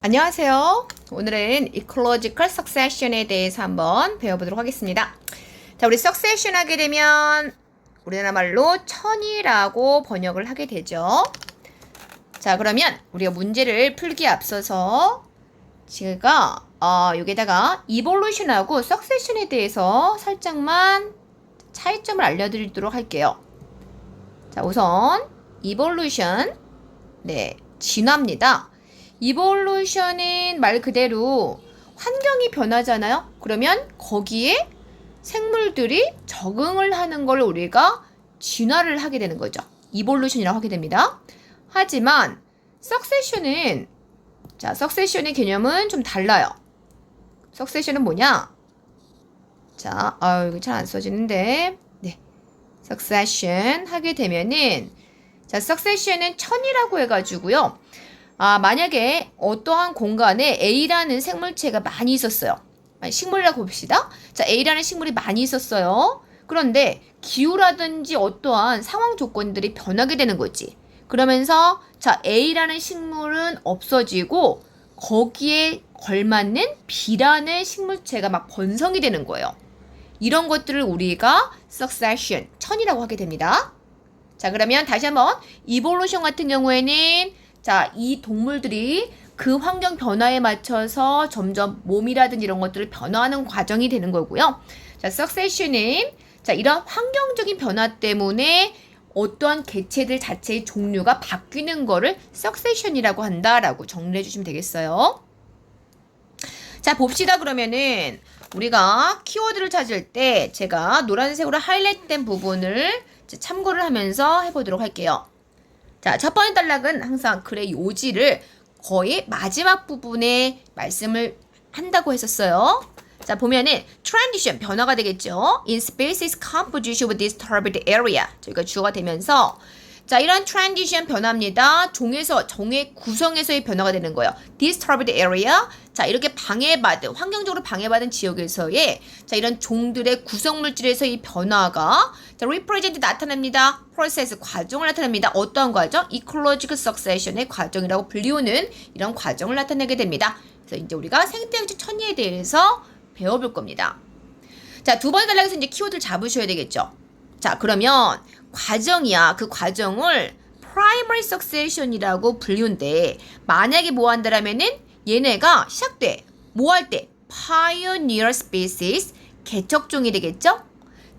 안녕하세요. 오늘은 Ecological Succession에 대해서 한번 배워보도록 하겠습니다. 자, 우리 Succession 하게 되면 우리나라 말로 천이라고 번역을 하게 되죠. 자, 그러면 우리가 문제를 풀기에 앞서서 제가 여기다가 Evolution하고 Succession에 대해서 살짝만 차이점을 알려드리도록 할게요. 자, 우선 Evolution, 진화입니다. 이볼루션은 말 그대로 환경이 변하잖아요. 그러면 거기에 생물들이 적응을 하는 걸 우리가 진화를 하게 되는 거죠. 이볼루션이라고 하게 됩니다. 하지만 석세션의 개념은 좀 달라요. 석세션은 뭐냐? 자, 이거 잘 안 써지는데. 석세션 하게 되면은 석세션은 천이라고 해가지고요. 만약에 어떠한 공간에 A라는 생물체가 많이 있었어요. 식물이라고 봅시다. 자, A라는 식물이 많이 있었어요. 그런데 기후라든지 어떠한 상황 조건들이 변하게 되는 거지. 그러면서 A라는 식물은 없어지고 거기에 걸맞는 B라는 식물체가 막 번성이 되는 거예요. 이런 것들을 우리가 succession, 천이라고 하게 됩니다. 자, 그러면 다시 한번 evolution 같은 경우에는 이 동물들이 그 환경 변화에 맞춰서 점점 몸이라든지 이런 것들을 변화하는 과정이 되는 거고요. succession은 이런 환경적인 변화 때문에 어떠한 개체들 자체의 종류가 바뀌는 거를 succession이라고 한다라고 정리해 주시면 되겠어요. 자, 봅시다. 그러면은 우리가 키워드를 찾을 때 제가 노란색으로 하이라이트된 부분을 참고를 하면서 해보도록 할게요. 자, 첫 번째 단락은 항상 글의 요지를 거의 마지막 부분에 말씀을 한다고 했었어요. 자, 보면은 transition, 변화가 되겠죠. In species composition of disturbed area. 저희가 주어가 되면서 이런 transition 변화입니다. 종의 구성에서의 변화가 되는 거예요. disturbed area. 이렇게 환경적으로 방해받은 지역에서의 이런 종들의 구성물질에서의 변화가 represent 나타납니다. process, 과정을 나타냅니다. 어떠한 과정? ecological succession의 과정이라고 불리우는 이런 과정을 나타내게 됩니다. 그래서 이제 우리가 생태학적 천리에 대해서 배워볼 겁니다. 자, 두 번째 단락에서 이제 키워드를 잡으셔야 되겠죠. 자, 그러면 과정이야. 그 과정을 primary succession이라고 불리운데 만약에 뭐 한다라면은 얘네가 시작돼. 뭐 할 때? pioneer species, 개척종이 되겠죠?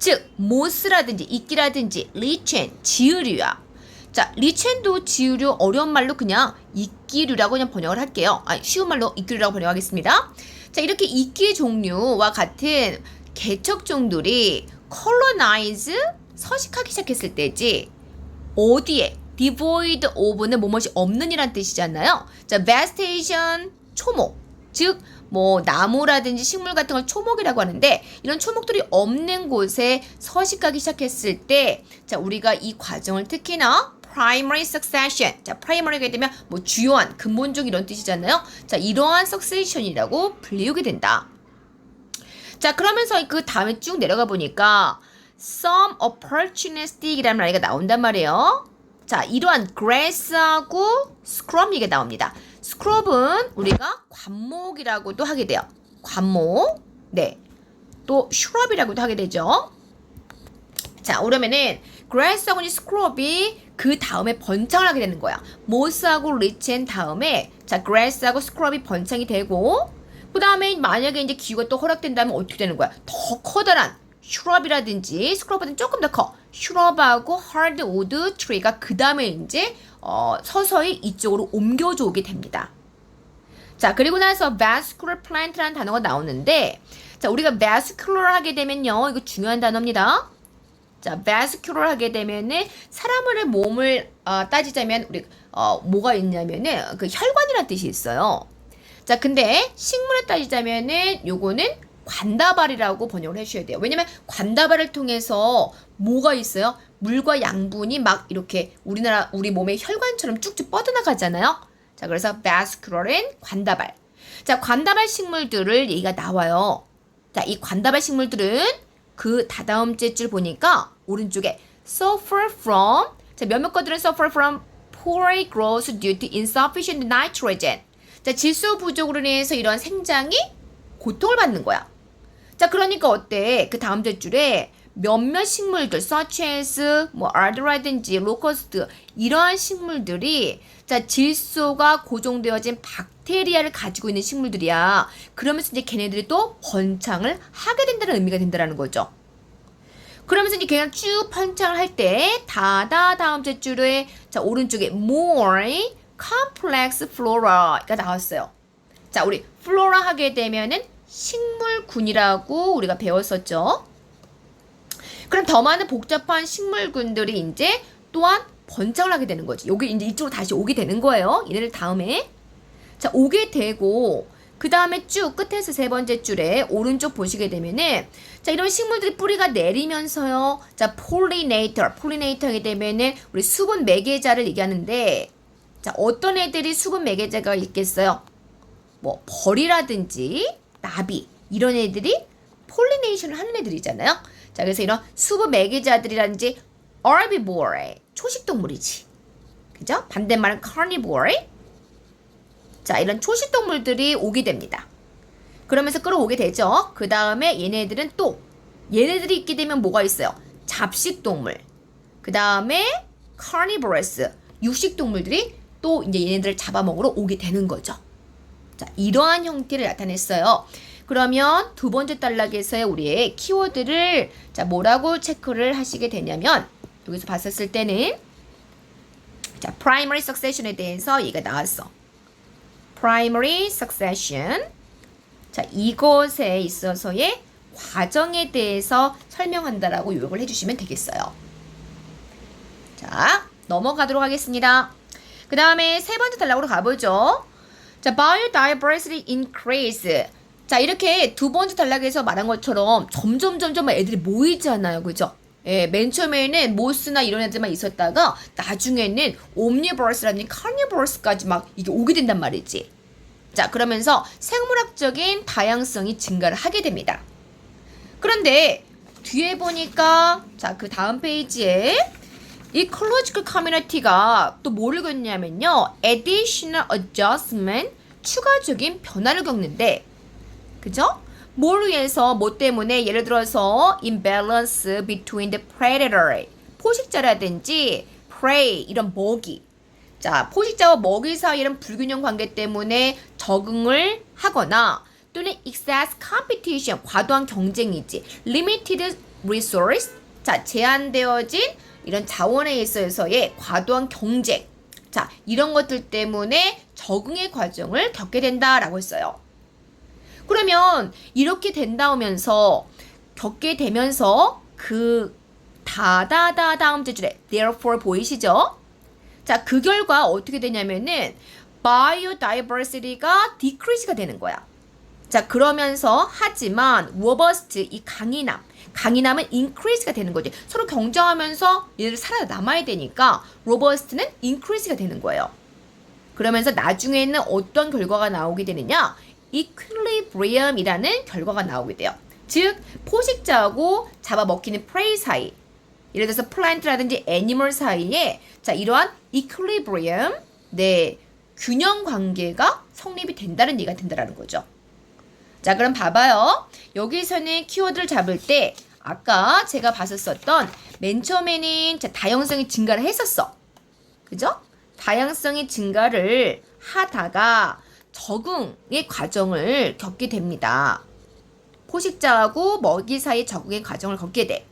즉, 모스라든지 이끼라든지 리첸, 지으류야. 자, 리첸도 지으류 어려운 말로 그냥 이끼류라고 그냥 번역을 할게요. 쉬운 말로 이끼류라고 번역하겠습니다. 자, 이렇게 이끼 종류와 같은 개척종들이 colonize, 서식하기 시작했을 때지. 어디에? devoid of는 뭐뭇이 없는 이란 뜻이잖아요. 자, vegetation, 초목. 즉, 나무라든지 식물 같은 걸 초목이라고 하는데 이런 초목들이 없는 곳에 서식하기 시작했을 때 우리가 이 과정을 특히나 primary succession. primary가 되면 주요한, 근본적 이런 뜻이잖아요. 이러한 succession이라고 불리우게 된다. 자, 그러면서 그 다음에 쭉 내려가 보니까 some opportunistic이라는 말이 나온단 말이에요. 자, 이러한 grass하고 scrub 얘기가 나옵니다. scrub은 우리가 관목이라고도 하게 돼요. 관목. 또 shrub이라고도 하게 되죠. 자, 그러면은 grass하고 scrub이 그 다음에 번창을 하게 되는 거야. moss하고 lichen 다음에 grass하고 scrub이 번창이 되고 그 다음에 만약에 이제 기후가 또 허락된다면 어떻게 되는 거야? 더 커다란 shrub이라든지 scrub보다는 조금 더 커. shrub하고 hardwood tree가 그 다음에 이제 서서히 이쪽으로 옮겨져 오게 됩니다. 자, 그리고 나서 vascular plant라는 단어가 나오는데 우리가 vascular 하게 되면요. 이거 중요한 단어입니다. 자, vascular 하게 되면은 사람의 몸을 따지자면 우리 뭐가 있냐면은 그 혈관이라는 뜻이 있어요. 자, 근데 식물에 따지자면은 요거는 관다발이라고 번역을 해주셔야 돼요. 왜냐면 관다발을 통해서 뭐가 있어요? 물과 양분이 막 이렇게 우리 몸의 혈관처럼 쭉쭉 뻗어나가잖아요. 자, 그래서 vascular은 관다발. 자, 관다발 식물들을 얘기가 나와요. 자, 이 관다발 식물들은 그 다다음째 줄 보니까 오른쪽에 suffer from, 자, 몇몇 것들은 suffer from poor growth due to insufficient nitrogen. 자, 질소 부족으로 인해서 이런 생장이 고통을 받는 거야. 자, 그러니까 어때? 그 다음 줄에 몇몇 식물들, such as 뭐 알드라든지 로커스트 이러한 식물들이 자, 질소가 고정되어진 박테리아를 가지고 있는 식물들이야. 그러면서 이제 걔네들이 또 번창을 하게 된다는 의미가 된다는 거죠. 그러면서 이제 그냥 쭉 번창을 할 때 다음 줄에 자, 오른쪽에 more complex flora가 나왔어요. 자, 우리 flora 하게 되면은 식물군이라고 우리가 배웠었죠. 그럼 더 많은 복잡한 식물군들이 이제 또한 번창을 하게 되는 거지. 여기 이제 이쪽으로 다시 오게 되는 거예요. 얘네들 다음에. 자, 오게 되고, 그 다음에 쭉 끝에서 세 번째 줄에 오른쪽 보시게 되면은, 자, 이런 식물들이 뿌리가 내리면서요. 자, pollinator 하게 되면은 우리 수분 매개자를 얘기하는데, 자, 어떤 애들이 수분 매개자가 있겠어요? 뭐, 벌이라든지, 나비, 이런 애들이 폴리네이션을 하는 애들이잖아요. 자, 그래서 이런 수분 매개자들이라든지 herbivore의 초식동물이지. 그죠? 반대말은 carnivore. 자, 이런 초식동물들이 오게 됩니다. 그러면서 끌어오게 되죠. 그 다음에 얘네들은 또 얘네들이 있게 되면 뭐가 있어요? 잡식동물. 그 다음에 carnivorous 육식동물들이 또 이제 얘네들을 잡아먹으러 오게 되는 거죠. 자, 이러한 형태를 나타냈어요. 그러면 두 번째 단락에서의 우리의 키워드를 자, 뭐라고 체크를 하시게 되냐면 여기서 봤었을 때는 자, primary succession에 대해서 얘가 나왔어. primary succession. 자, 이것에 있어서의 과정에 대해서 설명한다라고 요약을 해주시면 되겠어요. 자, 넘어가도록 하겠습니다. 그 다음에 세 번째 단락으로 가보죠. 자, biodiversity increase. 자, 이렇게 두 번째 단락에서 말한 것처럼 점점 애들이 모이잖아요. 그죠? 예, 맨 처음에는 모스나 이런 애들만 있었다가 나중에는 옴니버스라든지 카니버스까지 막 이게 오게 된단 말이지. 자, 그러면서 생물학적인 다양성이 증가를 하게 됩니다. 그런데 뒤에 보니까 자, 그 다음 페이지에 ecological community가 또 뭐를 겪냐면요. additional adjustment, 추가적인 변화를 겪는데 그죠? 뭘 위해서, 뭐 때문에, 예를 들어서 imbalance between the predator, 포식자라든지 prey, 이런 먹이. 자, 포식자와 먹이 사이의 이런 불균형 관계 때문에 적응을 하거나 또는 excess competition, 과도한 경쟁이지. limited resource, 자, 제한되어진 이런 자원에 있어서의 과도한 경쟁. 자, 이런 것들 때문에 적응의 과정을 겪게 된다라고 했어요. 그러면 이렇게 된다면서 겪게 되면서 그 다음 줄에 therefore 보이시죠? 자, 그 결과 어떻게 되냐면은 biodiversity가 decrease가 되는 거야. 자, 그러면서 하지만 robust, 이 강인함은 increase가 되는 거지. 서로 경쟁하면서 얘를 살아남아야 되니까 robust는 increase가 되는 거예요. 그러면서 나중에는 어떤 결과가 나오게 되느냐? equilibrium이라는 결과가 나오게 돼요. 즉, 포식자하고 잡아먹히는 prey 사이, 예를 들어서 플란트라든지 애니멀 사이에 자, 이러한 equilibrium, 네, 균형 관계가 성립이 된다는 얘기가 된다는 거죠. 자, 그럼 봐봐요. 여기서는 키워드를 잡을 때 아까 제가 봤었던 맨 처음에는 자, 다양성이 증가를 했었어. 그죠? 다양성이 증가를 하다가 적응의 과정을 겪게 됩니다. 포식자하고 먹이 사이 적응의 과정을 겪게 돼.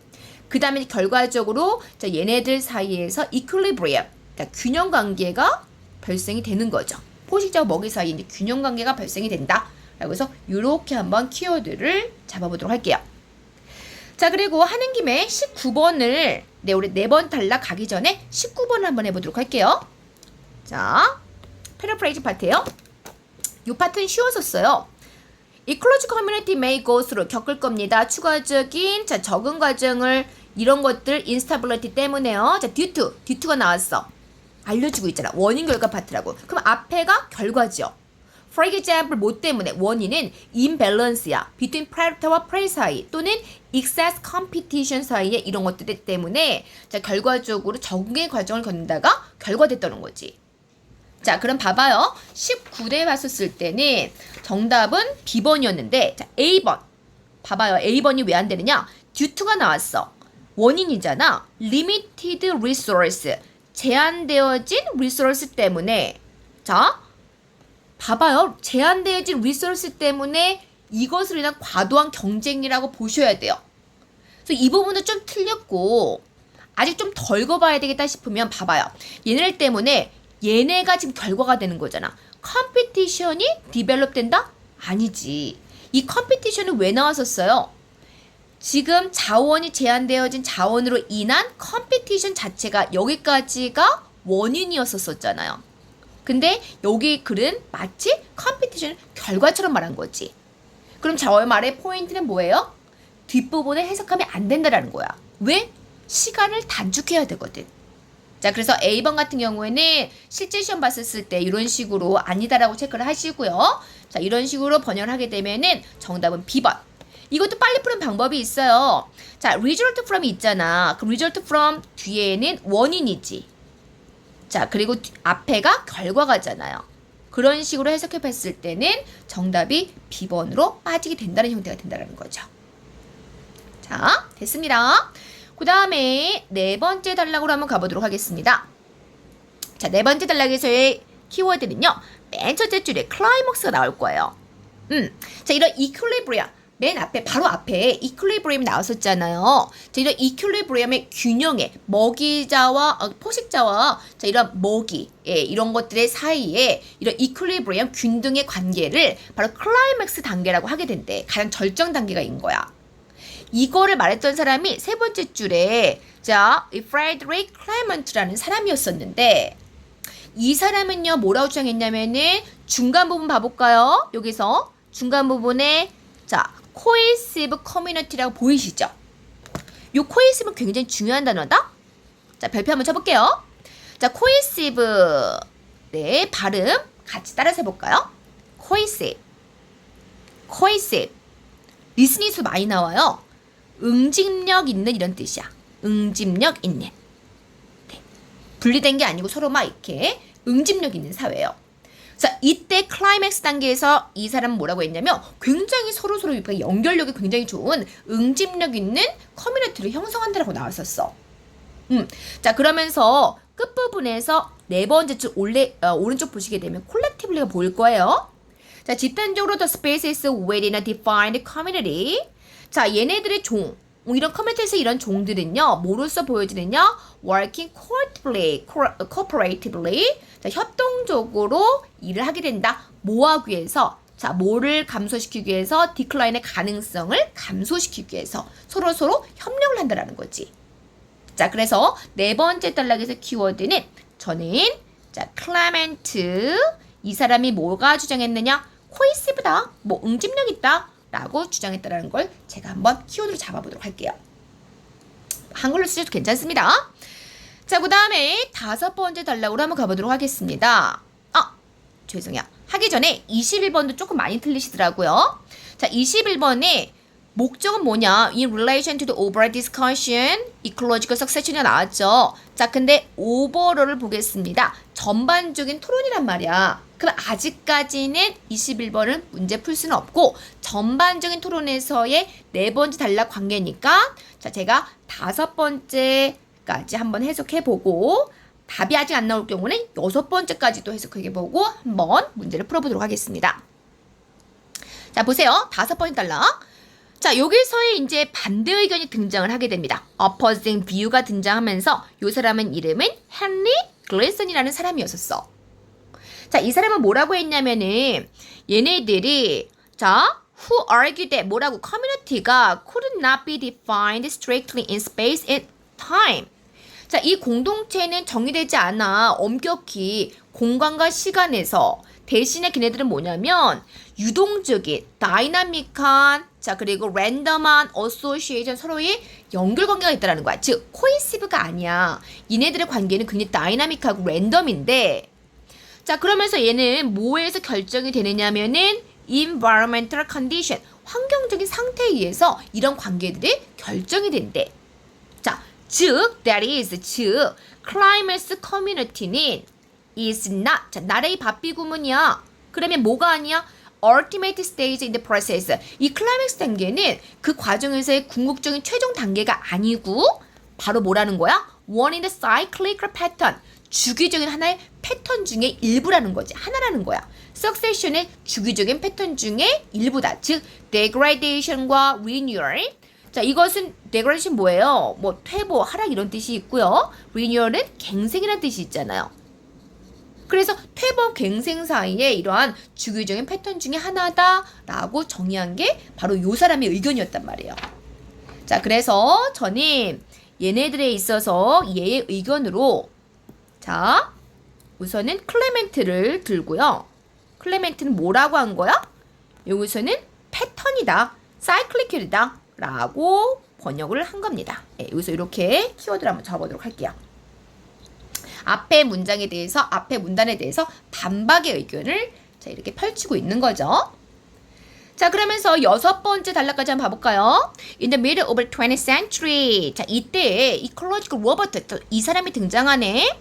그 다음에 결과적으로 자, 얘네들 사이에서 equilibrium, 그러니까 균형 관계가 발생이 되는 거죠. 포식자와 먹이 사이에 이제 균형 관계가 발생이 된다. 라고 해서 이렇게 한번 키워드를 잡아보도록 할게요. 자, 그리고 하는 김에 19번을 네, 우리 4번 단락 가기 전에 19번을 한번 해보도록 할게요. 자, 패러프레이즈 파트예요. 이 파트는 쉬웠었어요. Ecological community may go through, 겪을 겁니다. 추가적인 자, 적응 과정을 이런 것들 instability 때문에요. 자, due to가 나왔어. 알려주고 있잖아. 원인 결과 파트라고. 그럼 앞에가 결과죠. For example, 뭐 때문에? 원인은 imbalance야. between predator와 prey 사이 또는 excess competition 사이에 이런 것들 때문에 자, 결과적으로 적응의 과정을 겪는다가 결과됐다는 거지. 자, 그럼 봐봐요. 19대 봤었을 때는 정답은 B번이었는데, 자, A번. 봐봐요. A번이 왜 안 되느냐? due to가 나왔어. 원인이잖아. limited resource. 제한되어진 resource 때문에. 자, 봐봐요. 제한되어진 resource 때문에 이것으로 인한 과도한 경쟁이라고 보셔야 돼요. 그래서 이 부분도 좀 틀렸고, 아직 좀 덜 거봐야 되겠다 싶으면 봐봐요. 얘네들 때문에 얘네가 지금 결과가 되는 거잖아. 컴피티션이 디벨롭 된다? 아니지. 이 컴피티션은 왜 나왔었어요? 지금 자원이 제한되어진 자원으로 인한 컴피티션 자체가 여기까지가 원인이었었잖아요. 근데 여기 글은 마치 컴피티션 결과처럼 말한 거지. 그럼 저의 말의 포인트는 뭐예요? 뒷부분을 해석하면 안 된다라는 거야. 왜? 시간을 단축해야 되거든. 자, 그래서 A번 같은 경우에는 실제 시험 봤을 때 이런 식으로 아니다라고 체크를 하시고요. 자, 이런 식으로 번역을 하게 되면은 정답은 B번. 이것도 빨리 푸는 방법이 있어요. 자, result from이 있잖아. 그 result from 뒤에는 원인이지. 자, 그리고 앞에가 결과가잖아요. 그런 식으로 해석해 봤을 때는 정답이 B번으로 빠지게 된다는 형태가 된다는 거죠. 자, 됐습니다. 그 다음에 네 번째 단락으로 한번 가보도록 하겠습니다. 자, 네 번째 단락에서의 키워드는요. 맨 첫째 줄에 클라이먹스가 나올 거예요. 자, 이런 equilibrium. 맨 앞에, 바로 앞에 equilibrium 나왔었잖아요. 자, 이런 equilibrium의 균형에 먹이자와, 포식자와, 자, 이런 먹이, 예, 이런 것들의 사이에 이런 equilibrium 균등의 관계를 바로 클라이맥스 단계라고 하게 된대. 가장 절정 단계가인 거야. 이거를 말했던 사람이 세 번째 줄에, 자, 이 프레드릭 클레먼트라는 사람이었었는데, 이 사람은요, 뭐라고 주장했냐면은, 중간 부분 봐볼까요? 여기서, 중간 부분에, 자, cohesive community라고 보이시죠? 요 cohesive는 굉장히 중요한 단어다? 자, 별표 한번 쳐볼게요. 자, cohesive. 네, 발음 같이 따라서 해볼까요? cohesive. cohesive. 리스닝에서 많이 나와요. 응집력 있는 이런 뜻이야. 응집력 있는. 네. 분리된 게 아니고 서로 막 이렇게 응집력 있는 사회예요. 자, 이때 클라이맥스 단계에서 이 사람은 뭐라고 했냐면 굉장히 서로서로 연결력이 굉장히 좋은 응집력 있는 커뮤니티를 형성한다라고 나왔었어. 자, 그러면서 끝부분에서 네 번째 줄 오른쪽 보시게 되면 콜렉티블리가 보일 거예요. 자, 집단적으로 the spaces within a defined community. 자, 얘네들의 종, 이런 커뮤니티에서 이런 종들은요, 뭐로써 보여지느냐? working cooperatively. 자, 협동적으로 일을 하게 된다. 뭐 하기 위해서? 자, 뭐를 감소시키기 위해서? 디클라인의 가능성을 감소시키기 위해서 서로서로 협력을 한다라는 거지. 자, 그래서 네 번째 단락에서 키워드는 저는, 자, 클레멘트. 이 사람이 뭐가 주장했느냐? 코이시브다. 뭐 응집력 있다. 라고 주장했다라는 걸 제가 한번 키워드로 잡아보도록 할게요. 한글로 쓰셔도 괜찮습니다. 자, 그 다음에 다섯 번째 단락으로 한번 가보도록 하겠습니다. 죄송해요. 하기 전에 21번도 조금 많이 틀리시더라고요. 자, 21번에 목적은 뭐냐? In relation to the overall discussion, ecological succession이 나왔죠. 자, 근데 overall을 보겠습니다. 전반적인 토론이란 말이야. 그럼 아직까지는 21번은 문제 풀 수는 없고 전반적인 토론에서의 네 번째 단락 관계니까 자, 제가 다섯 번째까지 한번 해석해보고 답이 아직 안 나올 경우는 여섯 번째까지도 해석해보고 한번 문제를 풀어보도록 하겠습니다. 자, 보세요. 다섯 번째 단락. 자, 여기서의 이제 반대 의견이 등장을 하게 됩니다. opposing view가 등장하면서 이 사람은 이름은 헨리 글래슨이라는 사람이었었어. 자, 이 사람은 뭐라고 했냐면은 얘네들이 자, who argued that 뭐라고 community가 could not be defined strictly in space and time. 자, 이 공동체는 정의되지 않아 엄격히 공간과 시간에서 대신에 걔네들은 뭐냐면 유동적인, 다이나믹한, 자, 그리고 랜덤한 어소시에이션 서로의 연결관계가 있다는 거야. 즉, 코이시브가 아니야. 얘네들의 관계는 굉장히 다이나믹하고 랜덤인데 자, 그러면서 얘는 뭐에서 결정이 되느냐면은 environmental condition, 환경적인 상태에 의해서 이런 관계들이 결정이 된대. 자, 즉, that is, 즉, climate community는 is not. 자, not의 바삐구문이야. 그러면 뭐가 아니야? ultimate stage in the process. 이 클라이맥스 단계는 그 과정에서의 궁극적인 최종 단계가 아니고 바로 뭐라는 거야? one in the cyclical pattern. 주기적인 하나의 패턴 중에 일부라는 거지. 하나라는 거야. succession의 주기적인 패턴 중에 일부다. 즉 degradation과 renewal. 자, 이것은 degradation 뭐예요? 뭐 퇴보, 하락 이런 뜻이 있고요. renewal은 갱생이라는 뜻이 있잖아요. 그래서 퇴보, 갱생 사이에 이러한 주기적인 패턴 중에 하나다라고 정의한 게 바로 요 사람의 의견이었단 말이에요. 자, 그래서 저는 얘네들에 있어서 얘의 의견으로 자, 우선은 클레멘트를 들고요. 클레멘트는 뭐라고 한 거야? 여기서는 패턴이다, 사이클리컬이다 라고 번역을 한 겁니다. 네, 여기서 이렇게 키워드를 한번 잡아보도록 할게요. 앞에 문장에 대해서, 앞에 문단에 대해서 반박의 의견을 자, 이렇게 펼치고 있는 거죠. 자, 그러면서 6번째 단락까지 한번 봐볼까요? In the middle of the 20th century. 자, 이때 이콜로지컬 로버트, 이 사람이 등장하네.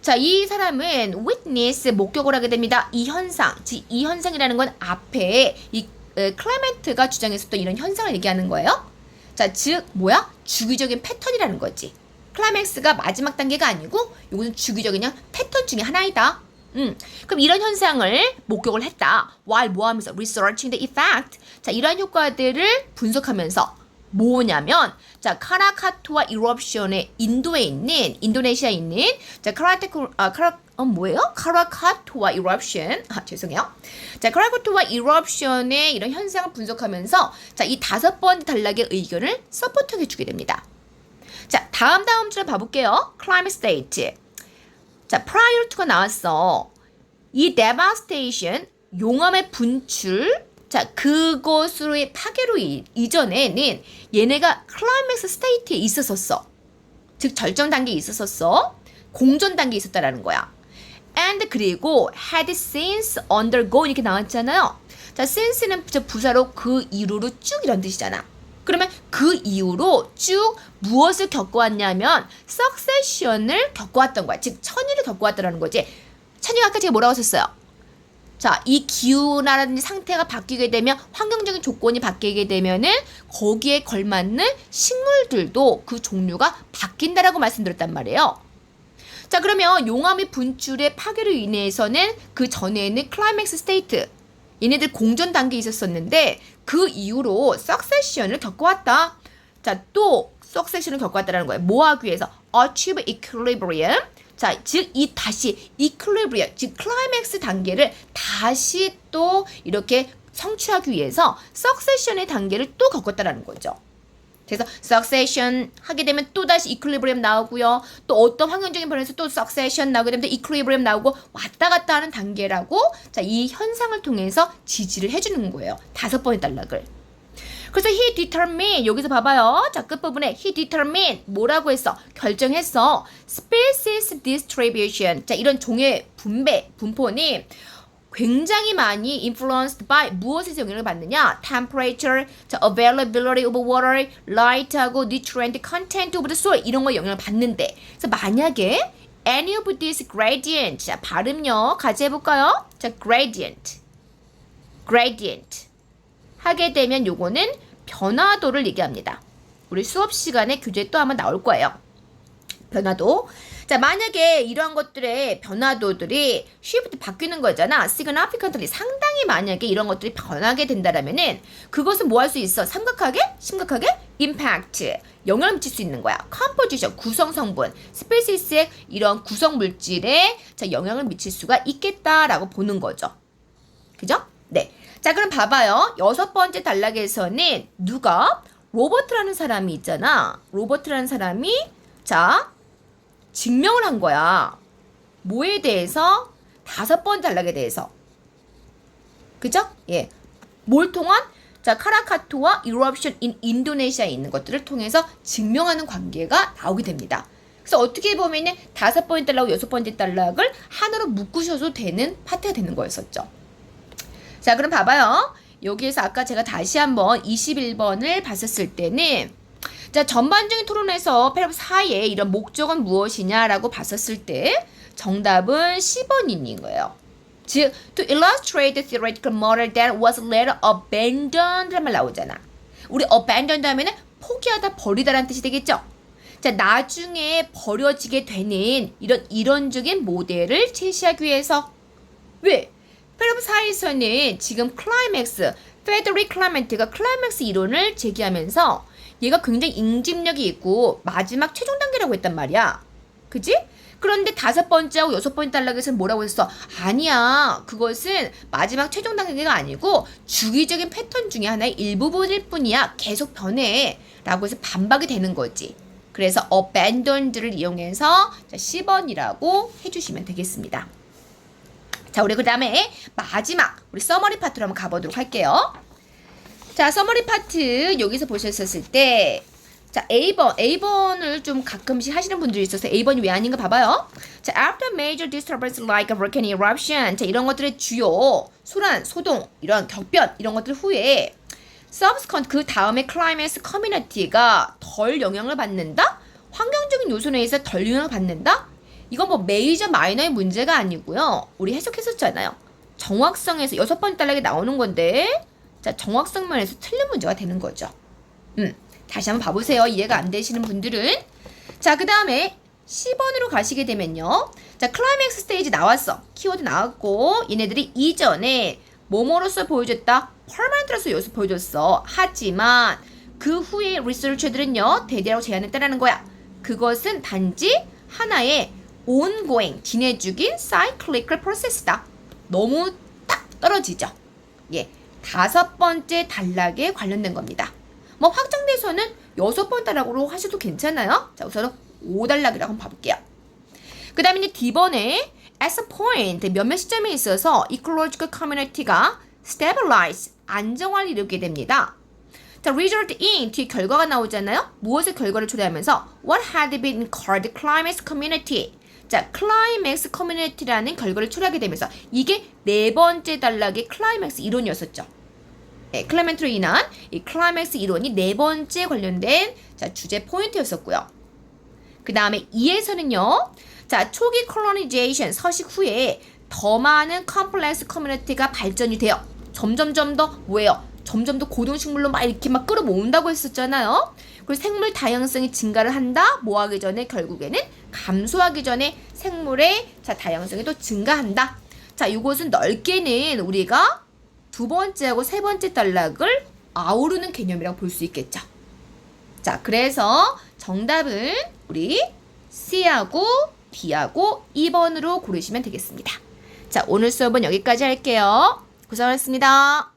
자, 이 사람은 witness, 목격을 하게 됩니다. 이 현상, 즉 이 현상이라는 건 앞에 이 클레멘트가 주장했었던 이런 현상을 얘기하는 거예요. 자, 즉 뭐야? 주기적인 패턴이라는 거지. 클라이맥스가 마지막 단계가 아니고 이것은 주기적인 그냥 패턴 중에 하나이다. 그럼 이런 현상을 목격을 했다. while 뭐 하면서? researching the effect. 자, 이러한 효과들을 분석하면서 뭐냐면 자, 카라카토아 이럽션의 인도에 있는, 인도네시아에 있는 자, 뭐예요? 카라카토아 이럽션. 죄송해요. 자, 카라카토아 이럽션의 이런 현상을 분석하면서 자, 이 5번째 단락의 의견을 서포트해 주게 됩니다. 자, 다음 줄을 봐볼게요. climate state. 자, prior to가 나왔어. 이 devastation, 용암의 분출, 자, 그것으로의 파괴로 이전에는 얘네가 클라이맥스 스테이트에 있었었어. 즉, 절정 단계에 있었었어. 공전 단계에 있었다라는 거야. and 그리고 had since undergo 이렇게 나왔잖아요. 자, since는 부사로 그 이후로 쭉 이런 뜻이잖아. 그러면 그 이후로 쭉 무엇을 겪어왔냐면 succession을 겪어왔던 거야. 즉 천일을 겪어왔다는 거지. 천이가 아까 제가 뭐라고 했었어요? 자, 이 기후라든지 상태가 바뀌게 되면 환경적인 조건이 바뀌게 되면은 거기에 걸맞는 식물들도 그 종류가 바뀐다라고 말씀드렸단 말이에요. 자, 그러면 용암의 분출의 파괴로 인해서는 그 전에는 클라이맥스 스테이트, 얘네들 공전 단계에 있었었는데 그 이후로 석세션을 겪어왔다. 자, 또 석세션을 겪어왔다라는 거예요. 뭐 하기 위해서? achieve equilibrium. 자, 즉 이 다시 equilibrium, 즉 클라이맥스 단계를 다시 또 이렇게 성취하기 위해서 석세션의 단계를 또 겪었다라는 거죠. 그래서 succession 하게 되면 또 다시 equilibrium 나오고요. 또 어떤 환경적인 변화에서 또 succession 나오게 되면 equilibrium 나오고 왔다 갔다 하는 단계라고 자, 이 현상을 통해서 지지를 해주는 거예요. 5번의 단락을. 그래서 he determined 여기서 봐봐요. 자, 끝부분에 he determined 뭐라고 했어? 결정했어. species distribution. 자, 이런 종의 분포는 굉장히 많이 influenced by 무엇에서 영향을 받느냐? temperature, 자, availability of water, light하고 nutrient content of the soil 이런 거 영향을 받는데 그래서 만약에 any of these gradient 자, 발음요 같이 해볼까요? 자, gradient 하게 되면 요거는 변화도를 얘기합니다. 우리 수업 시간에 교재에 또 한번 나올 거예요. 변화도. 자, 만약에 이러한 것들의 변화도들이 shift 바뀌는 거잖아. significantly 상당히 만약에 이런 것들이 변하게 된다라면은 그것은 뭐 할 수 있어? 심각하게 impact 영향을 미칠 수 있는 거야. composition 구성 성분, 스페시스의 이런 구성 물질에 자, 영향을 미칠 수가 있겠다라고 보는 거죠. 그죠? 네. 자, 그럼 봐봐요. 6번째 단락에서는 누가? 로버트라는 사람이 있잖아. 로버트라는 사람이 자, 증명을 한 거야. 뭐에 대해서? 5번째 단락에 대해서. 그죠? 예. 뭘 통한? 자, 카라카토와 eruption in 인도네시아에 있는 것들을 통해서 증명하는 관계가 나오게 됩니다. 그래서 어떻게 보면은 5번째 단락하고 6번째 단락을 하나로 묶으셔도 되는 파트가 되는 거였었죠. 자, 그럼 봐봐요. 여기에서 아까 제가 다시 한번 21번을 봤었을 때는 자, 전반적인 토론에서 패러그래프 4의 이런 목적은 무엇이냐라고 봤었을 때 정답은 10번인 거예요. 즉, to illustrate the theoretical model that was later abandoned 라는 말 나오잖아. 우리 abandoned 하면은 포기하다, 버리다라는 뜻이 되겠죠? 자, 나중에 버려지게 되는 이런 이론적인 모델을 제시하기 위해서. 왜? 패러그래프 4에서는 지금 클라이맥스, 페데릭 클라멘트가 클라이맥스 이론을 제기하면서 얘가 굉장히 응집력이 있고 마지막 최종 단계라고 했단 말이야. 그지? 그런데 5번째하고 6번째 단락에서는 뭐라고 했어? 아니야. 그것은 마지막 최종 단계가 아니고 주기적인 패턴 중에 하나의 일부분일 뿐이야. 계속 변해. 라고 해서 반박이 되는 거지. 그래서 abandoned를 이용해서 10번이라고 해주시면 되겠습니다. 자, 우리 그 다음에 마지막 우리 서머리 파트로 한번 가보도록 할게요. 자, 서머리 파트 여기서 보셨었을 때 자, A번을 좀 가끔씩 하시는 분들이 있어서 A번이 왜 아닌가 봐봐요. 자, after major disturbance like a volcanic eruption. 자, 이런 것들의 주요 소란, 소동, 이런 격변 이런 것들 후에 subsequent 그 다음에 climax community가 덜 영향을 받는다? 환경적인 요소에 의해서 덜 영향을 받는다? 이건 뭐 메이저 마이너의 문제가 아니고요. 우리 해석했었잖아요. 정확성에서 6번 단락에 나오는 건데 자, 정확성 면에서 틀린 문제가 되는 거죠. 다시 한번 봐보세요. 이해가 안 되시는 분들은. 자, 그 다음에 10번으로 가시게 되면요. 자, 클라이맥스 스테이지 나왔어. 키워드 나왔고 얘네들이 이전에 뭐뭐로서 보여줬다? 퍼머넌트로서 요소 보여줬어. 하지만 그 후에 리서처들은요. 대대라고 제안했다라는 거야. 그것은 단지 하나의 ongoing, 진행중인 cyclical process다. 너무 딱 떨어지죠. 예, 5번째 단락에 관련된 겁니다. 뭐 확장돼서는 6번 단락으로 하셔도 괜찮아요. 자, 우선은 5단락이라고 한번 봐볼게요. 그 다음에 이제 D번에 as a point, 몇몇 시점에 있어서 ecological community가 stabilize, 안정화를 이루게 됩니다. 자, result in, 뒤에 결과가 나오잖아요. 무엇의 결과를 초래하면서 what had been called climax community. 자, 클라이맥스 커뮤니티라는 결과를 초래하게 되면서 이게 4번째 단락의 클라이맥스 이론이었었죠. 네, 클레멘트로 인한 이 클라이맥스 이론이 4번째 관련된 자, 주제 포인트였었고요. 그 다음에 2에서는요. 자, 초기 콜로니제이션 서식 후에 더 많은 컴플렉스 커뮤니티가 발전이 돼요. 점점점 더 뭐예요? 점점 더 고동식물로 막 이렇게 막 끌어모은다고 했었잖아요. 그리고 생물 다양성이 증가를 한다. 뭐 하기 전에 결국에는 감소하기 전에 생물의 자, 다양성이 또 증가한다. 자, 이것은 넓게는 우리가 2번째하고 3번째 단락을 아우르는 개념이라고 볼 수 있겠죠. 자, 그래서 정답은 우리 C하고 D하고 2번으로 고르시면 되겠습니다. 자, 오늘 수업은 여기까지 할게요. 고생하셨습니다.